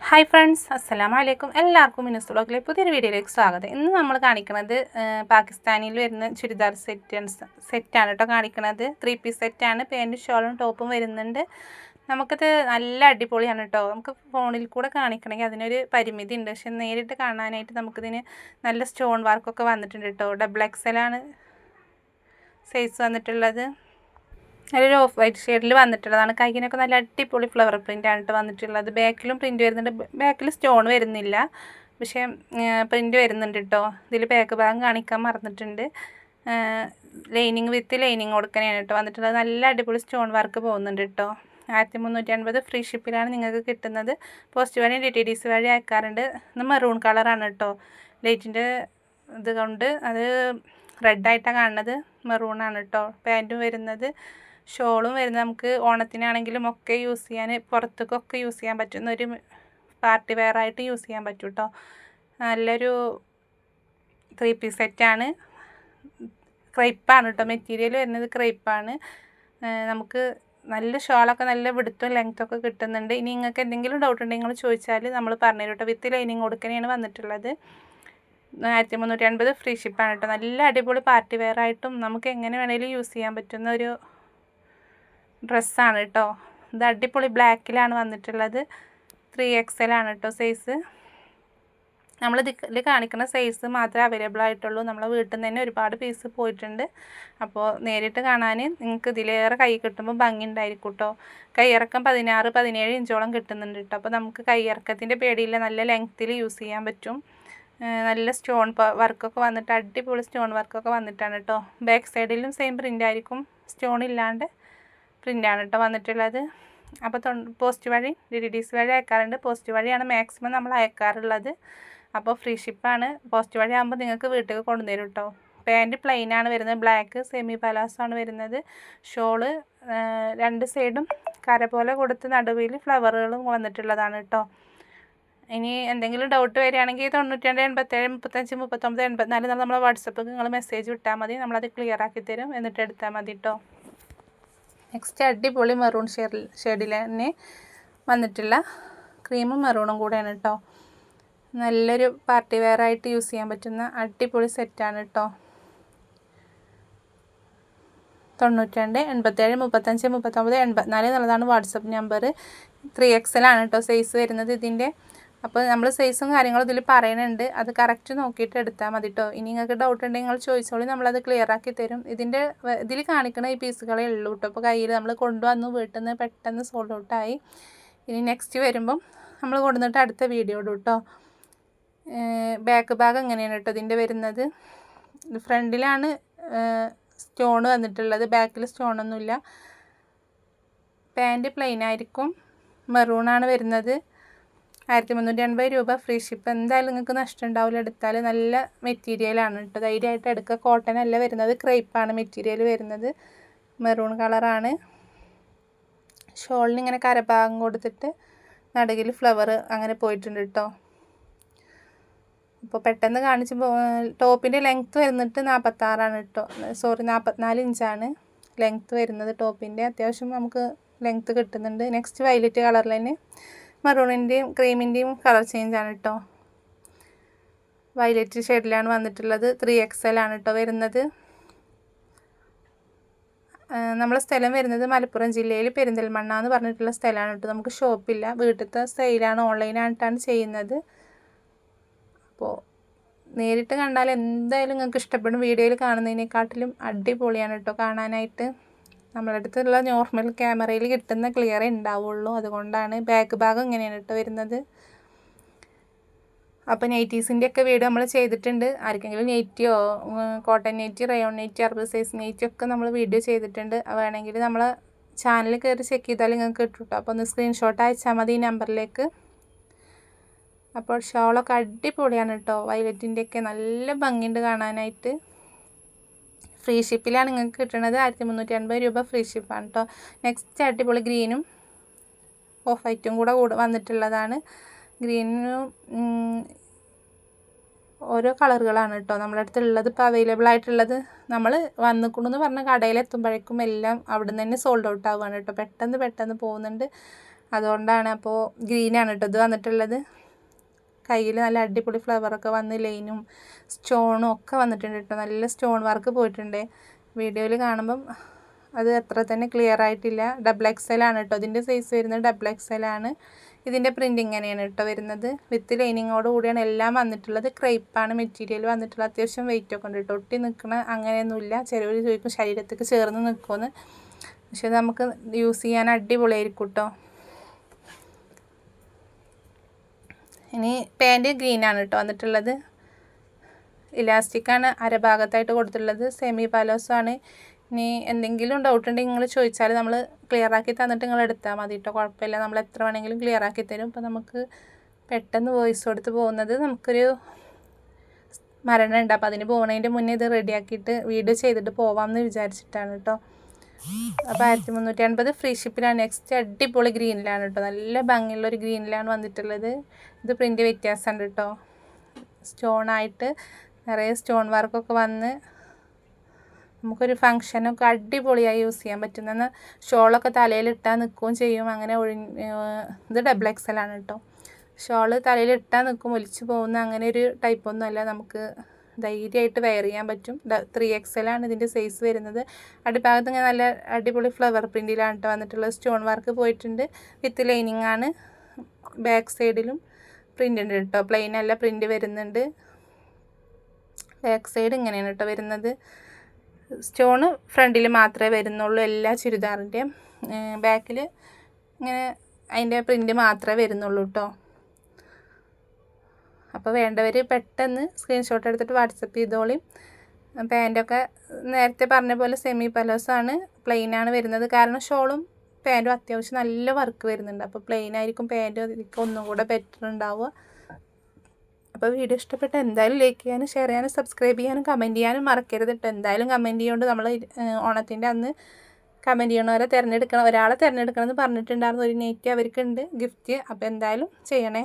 Hi friends, അസ്സലാമു അലൈക്കും. എല്ലാവർക്കും മിനുസ് വ്ളോഗിലെ പുതിയൊരു വീഡിയോയിലേക്ക് സ്വാഗതം. ഇന്ന് നമ്മൾ കാണിക്കുന്നത് പാകിസ്ഥാനിൽ വരുന്ന ചുരിദാർ സെറ്റാണ് കേട്ടോ കാണിക്കുന്നത്. 3 പീസ് സെറ്റാണ്. പാൻറ്റും ഷോളും ടോപ്പും വരുന്നുണ്ട്. നമുക്കത് നല്ല അടിപൊളിയാണ് കേട്ടോ. നമുക്ക് ഫോണിൽ കൂടെ കാണിക്കണമെങ്കിൽ അതിനൊരു പരിമിതി ഉണ്ട്. പക്ഷെ നേരിട്ട് കാണാനായിട്ട് നമുക്കിതിന് നല്ല സ്റ്റോൺ വർക്കൊക്കെ വന്നിട്ടുണ്ട് കേട്ടോ. XXL ആണ് സൈസ് വന്നിട്ടുള്ളത്. നല്ലൊരു ഓഫ് വൈറ്റ് ഷെയ്ഡിൽ വന്നിട്ടുള്ളതാണ്. കൈകിനൊക്കെ നല്ല അടിപൊളി ഫ്ലവർ പ്രിൻ്റാണ് കേട്ടോ വന്നിട്ടുള്ളത്. ബാക്കിലും പ്രിൻ്റ് വരുന്നുണ്ട്. ബാക്കിൽ സ്റ്റോൺ വരുന്നില്ല, പക്ഷേ പ്രിൻ്റ് വരുന്നുണ്ട് കേട്ടോ. ഇതിൽ ബാക്ക് ഭാഗം കാണിക്കാൻ മറന്നിട്ടുണ്ട്. ലൈനിങ് വിത്ത് ലൈനിങ് കൊടുക്കാനാണ് കേട്ടോ വന്നിട്ടുള്ളത്. നല്ല അടിപൊളി സ്റ്റോൺ വർക്ക് പോകുന്നുണ്ട് കേട്ടോ. 1350 ഫ്രീ ഷിപ്പിലാണ് നിങ്ങൾക്ക് കിട്ടുന്നത്. പോസ്റ്റ് വഴി DTDC വഴി അയക്കാറുണ്ട്. ഇത് മെറൂൺ കളറാണ് കേട്ടോ. ലൈറ്റിൻ്റെ ഇത് കൊണ്ട് അത് റെഡായിട്ടാണ് കാണുന്നത്. മെറൂണാണ് കേട്ടോ. പാൻറ്റും വരുന്നത്, ഷോളും വരുന്നത് നമുക്ക് ഓണത്തിനാണെങ്കിലും ഒക്കെ യൂസ് ചെയ്യാൻ, പുറത്തേക്കൊക്കെ യൂസ് ചെയ്യാൻ പറ്റുന്ന ഒരു പാർട്ടി വെയർ ആയിട്ട് യൂസ് ചെയ്യാൻ പറ്റും കേട്ടോ. നല്ലൊരു 3 പീസ് സെറ്റാണ്. ക്രൈപ്പാണ് കേട്ടോ. മെറ്റീരിയൽ വരുന്നത് ക്രൈപ്പാണ്. നമുക്ക് നല്ല ഷോളൊക്കെ നല്ല വിടുത്തും ലെങ്ത്തൊക്കെ കിട്ടുന്നുണ്ട്. ഇനി നിങ്ങൾക്ക് എന്തെങ്കിലും ഡൗട്ട് ഉണ്ടെങ്കിൽ നിങ്ങൾ ചോദിച്ചാൽ നമ്മൾ പറഞ്ഞുതരും കേട്ടോ. വിത്ത് ലൈനിങ് കൊടുക്കാനാണ് വന്നിട്ടുള്ളത്. 1350 ഫ്രീ ഷിപ്പാണ് കേട്ടോ. നല്ല അടിപൊളി പാർട്ടി വെയർ ആയിട്ടും നമുക്ക് എങ്ങനെ വേണമെങ്കിലും യൂസ് ചെയ്യാൻ പറ്റുന്ന ഒരു ഡ്രസ്സാണ് കേട്ടോ. ഇത് അടിപൊളി ബ്ലാക്കിലാണ് വന്നിട്ടുള്ളത്. 3XL ആണ് കേട്ടോ സൈസ്. നമ്മൾ ഇതിൽ കാണിക്കുന്ന സൈസ് മാത്രമേ അവൈലബിൾ ആയിട്ടുള്ളൂ. നമ്മളെ വീട്ടിൽ നിന്ന് തന്നെ ഒരുപാട് പീസ് പോയിട്ടുണ്ട്. അപ്പോൾ നേരിട്ട് കാണാൻ നിങ്ങൾക്ക് ഇതിലേറെ കൈ കിട്ടുമ്പോൾ ഭംഗി ഉണ്ടായിരിക്കും കേട്ടോ. കൈയിറക്കം 16-17 ഇഞ്ചോളം കിട്ടുന്നുണ്ട് കേട്ടോ. അപ്പോൾ നമുക്ക് കൈയിറക്കത്തിൻ്റെ പേടിയില്ല, നല്ല ലെങ്ത്തിൽ യൂസ് ചെയ്യാൻ പറ്റും. നല്ല സ്റ്റോൺ വർക്കൊക്കെ വന്നിട്ട് അടിപൊളി സ്റ്റോൺ വർക്കൊക്കെ വന്നിട്ടാണ് കേട്ടോ. ബാക്ക് സൈഡിലും സെയിം പ്രിൻ്റ് ആയിരിക്കും, സ്റ്റോൺ ഇല്ലാണ്ട് പ്രിൻ്റാണ് കേട്ടോ വന്നിട്ടുള്ളത്. അപ്പോൾ പോസ്റ്റ് വഴി DTDC വഴി അയക്കാറുണ്ട്. പോസ്റ്റ് വഴിയാണ് മാക്സിമം നമ്മൾ അയക്കാറുള്ളത്. അപ്പോൾ ഫ്രീ ഷിപ്പാണ്. പോസ്റ്റ് വഴി ആകുമ്പോൾ നിങ്ങൾക്ക് വീട്ടിൽ കൊണ്ടുതരും കേട്ടോ. പാൻറ്റ് പ്ലെയിനാണ് വരുന്നത്. ബ്ലാക്ക് സെമി പലാസോ ആണ് വരുന്നത്. ഷോള് 2 സൈഡും കര പോലെ കൊടുത്ത് നടുവിൽ ഫ്ലവറുകളും വന്നിട്ടുള്ളതാണ് കേട്ടോ. ഇനി എന്തെങ്കിലും ഡൗട്ട് വരികയാണെങ്കിൽ 92 87 35 39 84 നമ്മളെ വാട്സപ്പിൽ നിങ്ങൾ മെസ്സേജ് വിട്ടാൽ മതി. നമ്മളത് ക്ലിയർ ആക്കി തരും. എന്നിട്ട് എടുത്താൽ മതി കേട്ടോ. നെക്സ്റ്റ് അടിപൊളി മെറൂൺ ഷെയ്ഡിൽ തന്നെ വന്നിട്ടുള്ള ക്രീമും മെറൂണും കൂടെയാണ് കേട്ടോ. നല്ലൊരു പാർട്ടി വെയർ ആയിട്ട് യൂസ് ചെയ്യാൻ പറ്റുന്ന അടിപൊളി സെറ്റാണ് കേട്ടോ. 92 87 35 39 84 എന്നുള്ളതാണ് വാട്സപ്പ് നമ്പർ. 3XL ആണ് കേട്ടോ സൈസ് വരുന്നത് ഇതിൻ്റെ. അപ്പോൾ നമ്മൾ സൈസും കാര്യങ്ങളും ഇതിൽ പറയുന്നുണ്ട്. അത് കറക്റ്റ് നോക്കിയിട്ട് എടുത്താൽ മതി കേട്ടോ. ഇനി നിങ്ങൾക്ക് ഡൗട്ട് ഉണ്ടെങ്കിൽ നിങ്ങൾ ചോദിച്ചോളൂ, നമ്മളത് ക്ലിയർ ആക്കി തരും. ഇതിൽ കാണിക്കുന്ന ഈ പീസുകളേ ഉള്ളൂ കേട്ടോ. അപ്പോൾ കയ്യിൽ നമ്മൾ കൊണ്ടുവന്നു വീട്ടിൽ നിന്ന് പെട്ടെന്ന് സോൾഡ് ഔട്ടായി. ഇനി നെക്സ്റ്റ് വരുമ്പം നമ്മൾ കൊണ്ടുവന്നിട്ട് അടുത്ത വീഡിയോ ഇടും കേട്ടോ. ബാക്ക് ഭാഗം എങ്ങനെയാണ് കേട്ടോ ഇതിൻ്റെ വരുന്നത്. ഫ്രണ്ടിലാണ് സ്റ്റോൺ വന്നിട്ടുള്ളത്, ബാക്കിൽ സ്റ്റോണൊന്നുമില്ല. പാൻറ്റ് പ്ലെയിൻ ആയിരിക്കും. മെറൂണാണ് വരുന്നത്. 1350 രൂപ ഫ്രീ ഷിപ്പ്. എന്തായാലും നിങ്ങൾക്ക് നഷ്ടം ഉണ്ടാവില്ല എടുത്താൽ. നല്ല മെറ്റീരിയലാണ് കേട്ടോ. ധൈര്യമായിട്ട് എടുക്കുക. കോട്ടൺ അല്ല വരുന്നത്, ക്രൈപ്പാണ് മെറ്റീരിയൽ വരുന്നത്. മെറൂൺ കളറാണ്. ഷോളിന് ഇങ്ങനെ കരഭാഗം കൊടുത്തിട്ട് നടുകിൽ ഫ്ലവർ അങ്ങനെ പോയിട്ടുണ്ട് കേട്ടോ. അപ്പോൾ പെട്ടെന്ന് കാണിച്ചപ്പോൾ ടോപ്പിൻ്റെ ലെങ്ത്ത് വരുന്നിട്ട് 46 കേട്ടോ. 44 ഇഞ്ചാണ് ലെങ്ത്ത് വരുന്നത് ടോപ്പിൻ്റെ. അത്യാവശ്യം നമുക്ക് ലെങ്ത്ത് കിട്ടുന്നുണ്ട്. നെക്സ്റ്റ് വയലറ്റ് കളറിൽ തന്നെ മെറൂണിൻ്റെയും ക്രീമിൻ്റെയും കളർ ചേഞ്ചാണ് കേട്ടോ. വയലറ്റ് ഷെയ്ഡിലാണ് വന്നിട്ടുള്ളത്. 3XL ആണ് കേട്ടോ വരുന്നത്. നമ്മളെ സ്ഥലം വരുന്നത് മലപ്പുറം ജില്ലയിൽ പെരിന്തൽമണ്ണ എന്ന് പറഞ്ഞിട്ടുള്ള സ്ഥലമാണ് കേട്ടോ. നമുക്ക് ഷോപ്പില്ല, വീട്ടിലത്തെ സെയിലാണ്, ഓൺലൈനായിട്ടാണ് ചെയ്യുന്നത്. അപ്പോൾ നേരിട്ട് കണ്ടാൽ എന്തായാലും നിങ്ങൾക്ക് ഇഷ്ടപ്പെടും. വീഡിയോയിൽ കാണുന്നതിനെക്കാട്ടിലും അടിപൊളിയാണ് കേട്ടോ കാണാനായിട്ട്. നമ്മുടെ അടുത്തുള്ള നോർമൽ ക്യാമറയിൽ കിട്ടുന്ന ക്ലിയറേ ഉണ്ടാവുള്ളൂ. അതുകൊണ്ടാണ്. ബാക്ക് ഭാഗം ഇങ്ങനെയാണ് കേട്ടോ വരുന്നത്. അപ്പോൾ നൈറ്റീസിൻ്റെ ഒക്കെ വീഡിയോ നമ്മൾ ചെയ്തിട്ടുണ്ട്. ആർക്കെങ്കിലും നൈറ്റിയോ cotton nighty, rayon nighty, 60 size nighty ഒക്കെ നമ്മൾ വീഡിയോ ചെയ്തിട്ടുണ്ട്. വേണമെങ്കിൽ നമ്മളെ ചാനൽ കയറി ചെക്ക് ചെയ്താൽ നിങ്ങൾക്ക് കിട്ടും കേട്ടോ. അപ്പോൾ ഒന്ന് സ്ക്രീൻഷോട്ട് അയച്ചാൽ മതി ഈ നമ്പറിലേക്ക്. അപ്പോൾ ഷോളൊക്കെ അടിപൊളിയാണ് കേട്ടോ. വയലറ്റിൻ്റെയൊക്കെ നല്ല ഭംഗിയുണ്ട് കാണാനായിട്ട്. ഫ്രീ ഷിപ്പിലാണ് നിങ്ങൾക്ക് കിട്ടുന്നത്. 1350 രൂപ ഫ്രീ ഷിപ്പാണ് കേട്ടോ. നെക്സ്റ്റ് അടിപൊളി ഗ്രീനും ഓഫ് വൈറ്റും കൂടെ വന്നിട്ടുള്ളതാണ്. ഗ്രീനും ഓരോ കളറുകളാണ് കേട്ടോ നമ്മുടെ അടുത്തുള്ളത്. ഇപ്പോൾ അവൈലബിൾ ആയിട്ടുള്ളത്. നമ്മൾ വന്നിക്കൊണ്ടെന്ന് പറഞ്ഞ കടയിലെത്തുമ്പോഴേക്കും എല്ലാം അവിടെ നിന്ന് തന്നെ സോൾഡ് ഔട്ട് ആവുകയാണ് കേട്ടോ. പെട്ടെന്ന് പോകുന്നുണ്ട്. അതുകൊണ്ടാണ്. അപ്പോൾ ഗ്രീനാണ് കേട്ടോ ഇത് വന്നിട്ടുള്ളത്. കയ്യിൽ നല്ല അടിപൊളി ഫ്ലവറൊക്കെ വന്ന് ലൈനും സ്റ്റോണും ഒക്കെ വന്നിട്ടുണ്ട് കേട്ടോ. നല്ല സ്റ്റോൺ വർക്ക് പോയിട്ടുണ്ട്. വീഡിയോയിൽ കാണുമ്പം അത് അത്ര തന്നെ ക്ലിയർ ആയിട്ടില്ല. XXL ആണ് കേട്ടോ ഇതിൻ്റെ സൈസ് വരുന്നത്. XXL ആണ്. ഇതിൻ്റെ പ്രിൻ്റ് ഇങ്ങനെയാണ് കേട്ടോ വരുന്നത്. വിത്ത് ലൈനിങ്ങോട് കൂടിയാണ് എല്ലാം വന്നിട്ടുള്ളത്. ക്രൈപ്പാണ് മെറ്റീരിയൽ വന്നിട്ടുള്ളത്. അത്യാവശ്യം വെയിറ്റ് ഒക്കെ ഉണ്ട് കേട്ടോ. ഒട്ടി നിൽക്കണ അങ്ങനെയൊന്നുമില്ല. ചിലവർ ചോദിക്കും ശരീരത്തേക്ക് ചേർന്ന് നിൽക്കുമെന്ന്. പക്ഷെ നമുക്ക് യൂസ് ചെയ്യാൻ അടിപൊളിയായിരിക്കും കേട്ടോ. ഇനി പാൻറ്റ് ഗ്രീനാണ് കേട്ടോ വന്നിട്ടുള്ളത്. ഇലാസ്റ്റിക്കാണ് അരഭാഗത്തായിട്ട് കൊടുത്തിട്ടുള്ളത്. സെമി പാലോസാണ്. ഇനി എന്തെങ്കിലും ഡൗട്ട് ഉണ്ടെങ്കിൽ നിങ്ങൾ ചോദിച്ചാൽ നമ്മൾ ക്ലിയർ ആക്കി തന്നിട്ട് നിങ്ങൾ എടുത്താൽ മതി കേട്ടോ. കുഴപ്പമില്ല, നമ്മൾ എത്ര വേണമെങ്കിലും ക്ലിയർ ആക്കി തരും. അപ്പോൾ നമുക്ക് പെട്ടെന്ന് വോയിസ് കൊടുത്ത് പോകുന്നത് നമുക്കൊരു മരണം ഉണ്ട്. അപ്പോൾ അതിന് പോകുന്നതിൻ്റെ മുന്നേ ഇത് റെഡിയാക്കിയിട്ട് വീഡിയോ ചെയ്തിട്ട് പോവാമെന്ന് വിചാരിച്ചിട്ടാണ് കേട്ടോ. അപ്പോൾ 1350 ഫ്രീ ഷിപ്പിലാണ്. നെക്സ്റ്റ് അടിപൊളി ഗ്രീനിലാണ് കേട്ടോ. നല്ല ഭംഗിയുള്ളൊരു ഗ്രീനിലാണ് വന്നിട്ടുള്ളത്. ഇത് പ്രിൻ്റ് വ്യത്യാസമുണ്ട് കേട്ടോ. സ്റ്റോണായിട്ട് നിറയെ സ്റ്റോൺ വർക്കൊക്കെ വന്ന് നമുക്കൊരു ഫങ്ഷനൊക്കെ അടിപൊളിയായി യൂസ് ചെയ്യാൻ പറ്റുന്ന ഷോളൊക്കെ തലയിലിട്ടാൽ നിൽക്കുകയും ചെയ്യും. അങ്ങനെ ഇത് XXL ആണ് കേട്ടോ. ഷോള് തലയിലിട്ടാൽ നിൽക്കും, ഒലിച്ച് പോകുന്ന അങ്ങനെ ഒരു ടൈപ്പൊന്നുമല്ല. നമുക്ക് ധൈര്യമായിട്ട് വെയർ ചെയ്യാൻ പറ്റും. 3XL ആണ് ഇതിൻ്റെ സൈസ് വരുന്നത്. അടിഭാഗത്ത് ഇങ്ങനെ നല്ല അടിപൊളി ഫ്ലവർ പ്രിൻറ്റിലാണ് കേട്ടോ വന്നിട്ടുള്ളത്. സ്റ്റോൺ വർക്ക് പോയിട്ടുണ്ട്. വിത്ത് ലൈനിങ് ആണ്. ബാക്ക് സൈഡിലും പ്രിൻ്റ് ഉണ്ട് കേട്ടോ. പ്ലെയിൻ അല്ല, പ്രിൻ്റ് വരുന്നുണ്ട്. ബാക്ക് സൈഡ് ഇങ്ങനെയാണ് കേട്ടോ വരുന്നത്. സ്റ്റോണ് ഫ്രണ്ടിൽ മാത്രമേ വരുന്നുള്ളൂ എല്ലാ ചുരിദാറിൻ്റെയും. ബാക്കിൽ ഇങ്ങനെ അതിൻ്റെ പ്രിൻ്റ് മാത്രമേ വരുന്നുള്ളൂ കേട്ടോ. അപ്പോൾ വേണ്ടവർ പെട്ടെന്ന് സ്ക്രീൻഷോട്ട് എടുത്തിട്ട് വാട്സപ്പ് ചെയ്തോളി. പാൻറ്റൊക്കെ നേരത്തെ പറഞ്ഞ പോലെ സെമി പലോസാണ്. പ്ലെയിനാണ് വരുന്നത്. കാരണം ഷോളും പാൻറ്റും അത്യാവശ്യം നല്ല വർക്ക് വരുന്നുണ്ട്. അപ്പോൾ പ്ലെയിൻ ആയിരിക്കും പാൻറ്റും അതിലേക്ക് ഒന്നും കൂടെ ബെറ്റർ ഉണ്ടാവുക. അപ്പോൾ വീഡിയോ ഇഷ്ടപ്പെട്ട എന്തായാലും ലൈക്ക് ചെയ്യാനും ഷെയർ ചെയ്യാനും സബ്സ്ക്രൈബ് ചെയ്യാനും കമൻറ്റ് ചെയ്യാനും മറക്കരുത് കേട്ടോ. എന്തായാലും കമൻറ്റ് ചെയ്യുകൊണ്ട് നമ്മൾ ഓണത്തിൻ്റെ അന്ന് കമൻറ്റ് ചെയ്യണവരെ ഒരാളെ തിരഞ്ഞെടുക്കണം എന്ന് പറഞ്ഞിട്ടുണ്ടായിരുന്നു. ഒരു നൈറ്റി അവർക്കുണ്ട് ഗിഫ്റ്റ്. അപ്പോൾ എന്തായാലും ചെയ്യണേ.